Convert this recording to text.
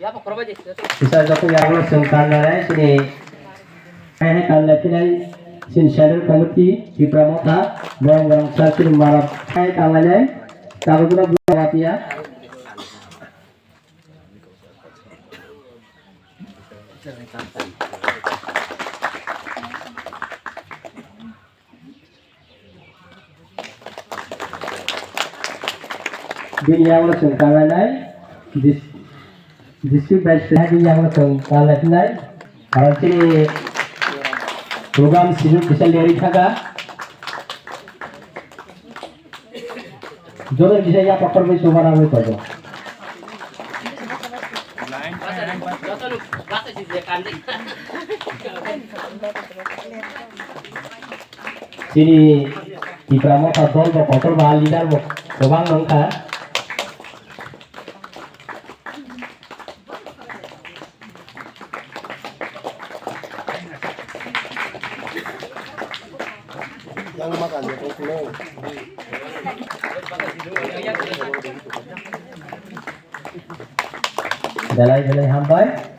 bisa jatuh yang langsung kandangan sini kandan sini sini channel komiti di Pramota dan yang satu malam kandannya tahu guna buat ya Bini yang langsung kandannya district by sehari yang langsung kandannya kalau sini program sibuk bisa dari thaga jodoh bisa ya pakar bisa mana boleh tahu sini di Pramota dol kotor bahal leader bang nongka yang makan ya pulau jalai hambai